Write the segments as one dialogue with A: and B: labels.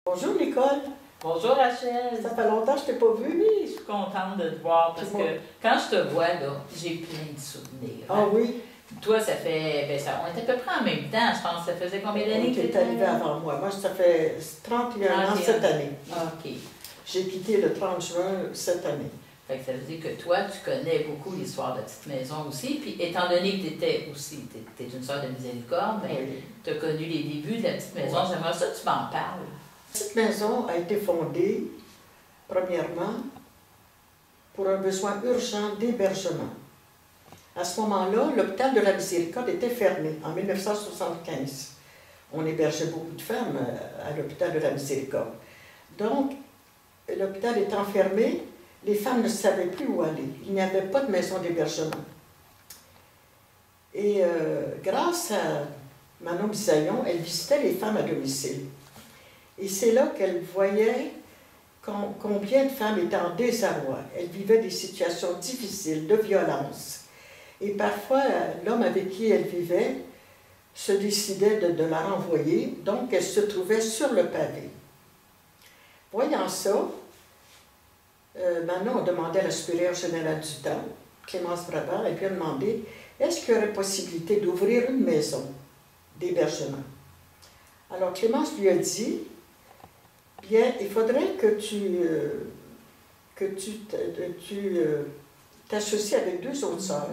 A: Bonjour Nicole.
B: Bonjour Rachel.
A: Ça fait longtemps que je t'ai pas vue.
B: Oui, je suis contente de te voir parce que quand je te vois, là, j'ai plein de souvenirs.
A: Ah oui?
B: Toi, ça fait. On était à peu près en même temps, je pense. Ça faisait combien d'années que
A: tu es arrivée avant moi. Moi, ça fait 31 ans cette année.
B: OK.
A: J'ai quitté le 30 juin cette année.
B: Fait que ça veut dire que toi, tu connais beaucoup l'histoire de la petite maison aussi. Puis, étant donné que tu étais aussi, tu es une sœur de miséricorde, mais
A: Oui.
B: tu as connu les débuts de la petite maison.
A: Oui.
B: J'aimerais ça que tu m'en parles.
A: La petite maison a été fondée, premièrement, pour un besoin urgent d'hébergement. À ce moment-là, l'hôpital de la Miséricorde était fermé en 1975. On hébergeait beaucoup de femmes à l'hôpital de la Miséricorde. Donc, l'hôpital étant fermé, les femmes ne savaient plus où aller. Il n'y avait pas de maison d'hébergement. Et grâce à Manon Bisaillon, elle visitait les femmes à domicile. Et c'est là qu'elle voyait combien de femmes étaient en désarroi. Elles vivaient des situations difficiles, de violence. Et parfois, l'homme avec qui elle vivait se décidait de la renvoyer, donc elle se trouvait sur le pavé. Voyant ça, Manon a demandé à la supérieure générale du temps, Clémence Brabant, elle lui a demandé est-ce qu'il y aurait possibilité d'ouvrir une maison d'hébergement. Alors Clémence lui a dit bien, il faudrait que tu t'associes avec deux autres sœurs,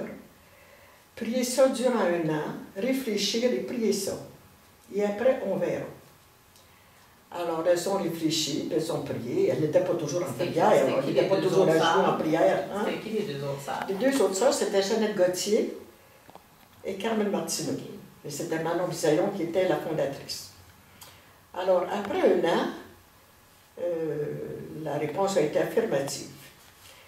A: prier ça durant un an, réfléchir et prier ça. Et après, on verra. Alors, elles ont réfléchi, elles ont prié. Elles n'étaient pas toujours en prière. Elles n'étaient pas toujours à jour en prière. Hein?
B: C'était qui les deux autres sœurs? Les
A: deux autres sœurs, c'était Jeannette Gauthier et Carmen Martineau. Et c'était Manon Bisaillon qui était la fondatrice. Alors, après un an, la réponse a été affirmative.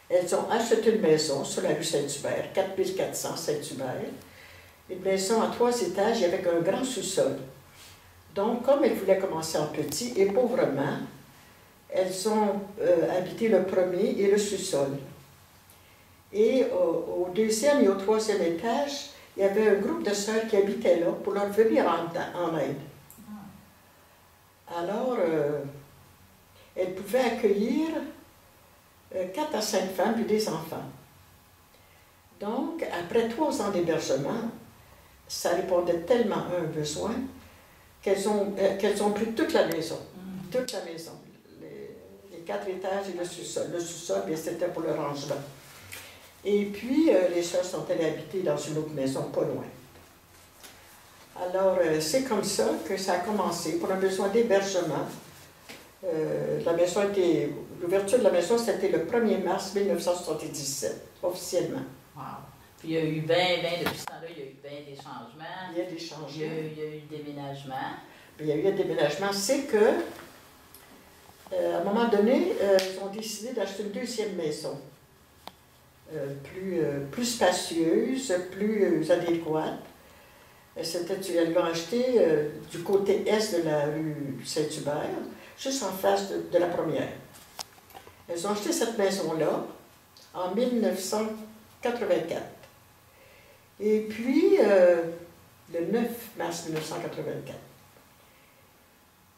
A: Elles ont acheté une maison sur la rue Saint-Hubert, 4400 Saint-Hubert, une maison à 3 étages avec un grand sous-sol. Donc, comme elles voulaient commencer en petit et pauvrement, elles ont habité le premier et le sous-sol. Et au deuxième et au troisième étage, il y avait un groupe de sœurs qui habitaient là pour leur venir en aide. Alors, elles pouvaient accueillir 4 à 5 femmes puis des enfants. Donc, après 3 ans d'hébergement, ça répondait tellement à un besoin qu'elles ont pris toute la maison. Toute la maison. Les 4 étages et le sous-sol. Le sous-sol, c'était pour le rangement. Et puis, les sœurs sont allées habiter dans une autre maison pas loin. Alors, c'est comme ça que ça a commencé, pour un besoin d'hébergement. L'ouverture de la maison, c'était le 1er mars 1977, officiellement.
B: Wow. Puis il y a eu depuis ce temps-là, il y a eu bien des changements.
A: Il y a des changements.
B: Il y a eu des déménagements.
A: Il y a eu un déménagement. C'est que, à un moment donné, ils ont décidé d'acheter une deuxième maison. Plus spacieuse, plus adéquate. Elles l'ont achetée du côté est de la rue Saint-Hubert, juste en face de la première. Elles ont acheté cette maison-là en 1984. Et puis, le 9 mars 1984.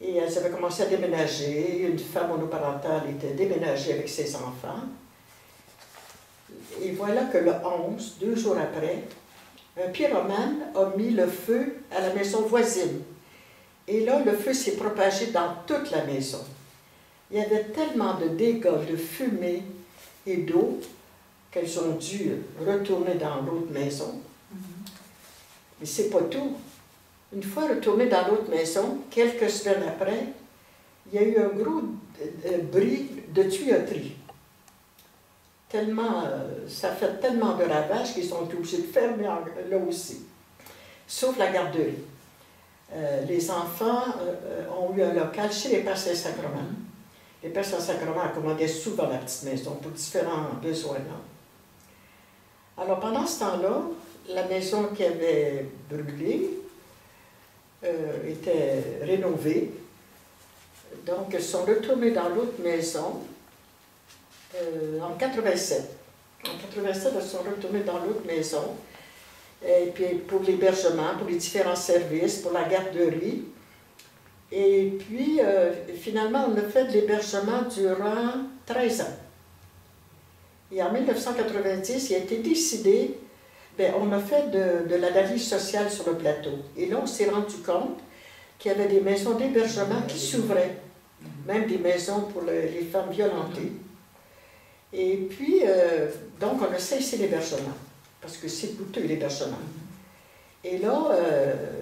A: Et elles avaient commencé à déménager. Une femme monoparentale était déménagée avec ses enfants. Et voilà que le 11, 2 jours après, un pyromane a mis le feu à la maison voisine. Et là, le feu s'est propagé dans toute la maison. Il y avait tellement de dégâts, de fumée et d'eau qu'elles ont dû retourner dans l'autre maison. Mais c'est pas tout. Une fois retournées dans l'autre maison, quelques semaines après, il y a eu un gros bris de tuyauterie. Ça fait tellement de ravages qu'ils ont été obligés de fermer là aussi, sauf la garderie. Les enfants ont eu un local chez les Pères Saint-Sacrement. Les Pères Saint-Sacrement accommodaient souvent la petite maison pour différents besoins. Alors pendant ce temps-là, la maison qui avait brûlé était rénovée. Donc elles sont retournées dans l'autre maison en 87. En 87, elles sont retournées dans l'autre maison. Et puis pour l'hébergement, pour les différents services, pour la garderie. Et puis, finalement, on a fait de l'hébergement durant 13 ans. Et en 1990, il a été décidé, bien, on a fait de l'analyse sociale sur le plateau. Et là, on s'est rendu compte qu'il y avait des maisons d'hébergement qui s'ouvraient, même des maisons pour les femmes violentées. Et puis, donc, on a cessé l'hébergement, parce que c'est coûteux l'hébergement. Et là,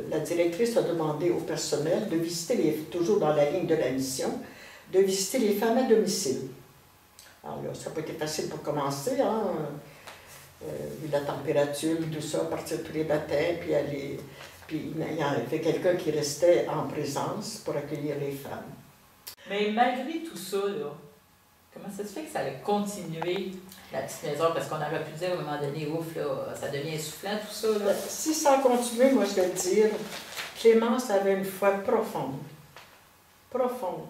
A: la directrice a demandé au personnel de visiter, toujours dans la ligne de la mission, de visiter les femmes à domicile. Alors là, ça n'a pas été facile pour commencer, hein, vu la température, puis tout ça, partir tous les matins, puis aller... Puis il y avait quelqu'un qui restait en présence pour accueillir les femmes.
B: Mais malgré tout ça, là, comment ça se fait que ça allait continuer, la petite maison? Parce qu'on aurait pu dire à un moment donné, ouf, là, ça devient essoufflant, tout ça. Là.
A: Si ça a continué, moi je vais te dire, Clémence avait une foi profonde. Profonde.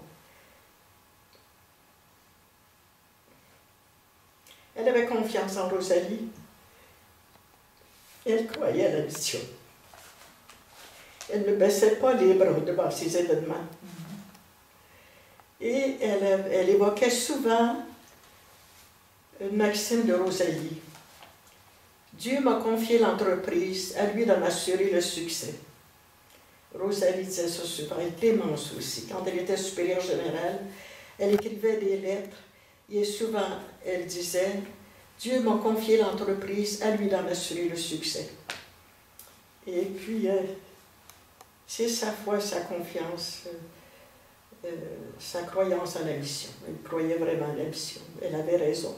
A: Elle avait confiance en Rosalie. Elle croyait à la mission. Elle ne baissait pas les bras devant ces événements. Et elle évoquait souvent une maxime de Rosalie. Dieu m'a confié l'entreprise, à lui d'en assurer le succès. Rosalie disait ça souvent, et Clémence aussi. Quand elle était supérieure générale, elle écrivait des lettres, et souvent elle disait, Dieu m'a confié l'entreprise, à lui d'en assurer le succès. Et puis, c'est sa foi, sa confiance, sa croyance en la mission. Elle croyait vraiment à la mission. Elle avait raison.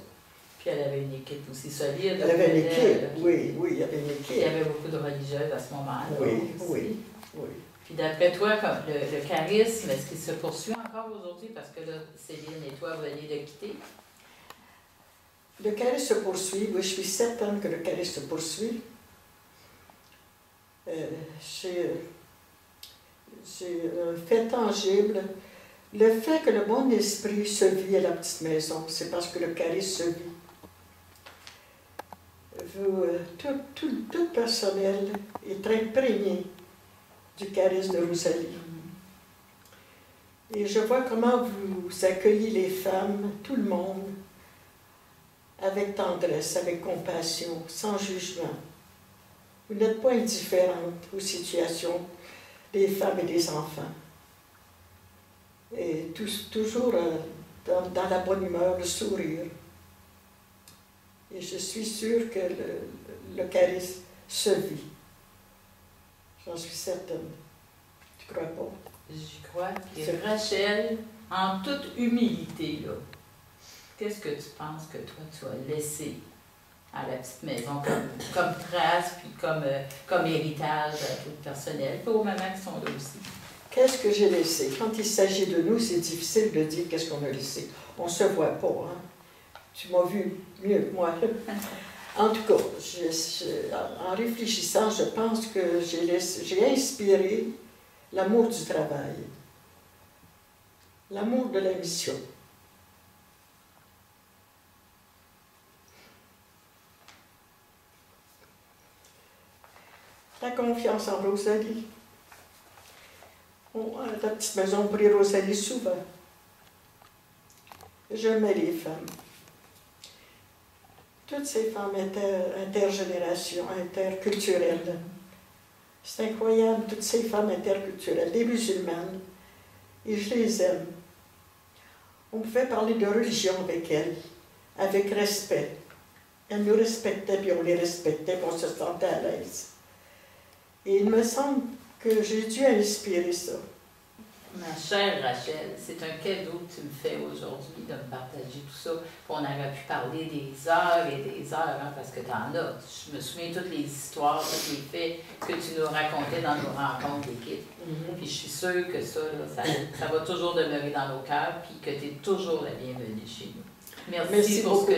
B: Puis elle avait une équipe aussi solide.
A: Elle avait une équipe, oui, il y avait une équipe.
B: Il y avait beaucoup de religieuses à ce moment-là.
A: Oui,
B: aussi.
A: oui.
B: Puis d'après toi, comme le charisme, est-ce qu'il se poursuit encore aujourd'hui? Parce que là, Céline et toi, vous venez de quitter.
A: Le charisme se poursuit, oui, je suis certaine que le charisme se poursuit. J'ai un fait tangible. Le fait que le bon esprit se vit à la petite maison, c'est parce que le charisme se vit. Tout personnel est imprégné du charisme de Rosalie. Et je vois comment vous accueillez les femmes, tout le monde, avec tendresse, avec compassion, sans jugement. Vous n'êtes pas indifférente aux situations des femmes et des enfants. Et toujours dans la bonne humeur, le sourire. Et je suis sûre que le charisme se vit. J'en suis certaine. Tu crois pas?
B: J'y crois. Et Rachel, en toute humilité, là, qu'est-ce que tu penses que toi, tu as laissé à la petite maison comme trace, puis comme héritage à tout personnel, puis aux mamans qui sont là aussi?
A: Qu'est-ce que j'ai laissé? Quand il s'agit de nous, c'est difficile de dire qu'est-ce qu'on a laissé. On ne se voit pas, hein? Tu m'as vu mieux que moi. En tout cas, en réfléchissant, je pense que j'ai inspiré l'amour du travail, l'amour de la mission. La confiance en Rosalie. À la petite maison, on prie Rosalie souvent. J'aimais les femmes. Toutes ces femmes intergénérations, interculturelles. C'est incroyable, toutes ces femmes interculturelles, des musulmanes. Et je les aime. On pouvait parler de religion avec elles, avec respect. Elles nous respectaient, puis on les respectait, puis on se sentait à l'aise. Et il me semble que j'ai dû inspirer ça.
B: Ma chère Rachel, c'est un cadeau que tu me fais aujourd'hui de me partager tout ça. On aurait pu parler des heures et des heures, hein, parce que tu en as. Je me souviens de toutes les histoires, tous les faits que tu nous racontais dans nos rencontres d'équipe. Puis je suis sûre que ça va toujours demeurer dans nos cœurs, puis que tu es toujours la bienvenue chez nous. Merci pour ce que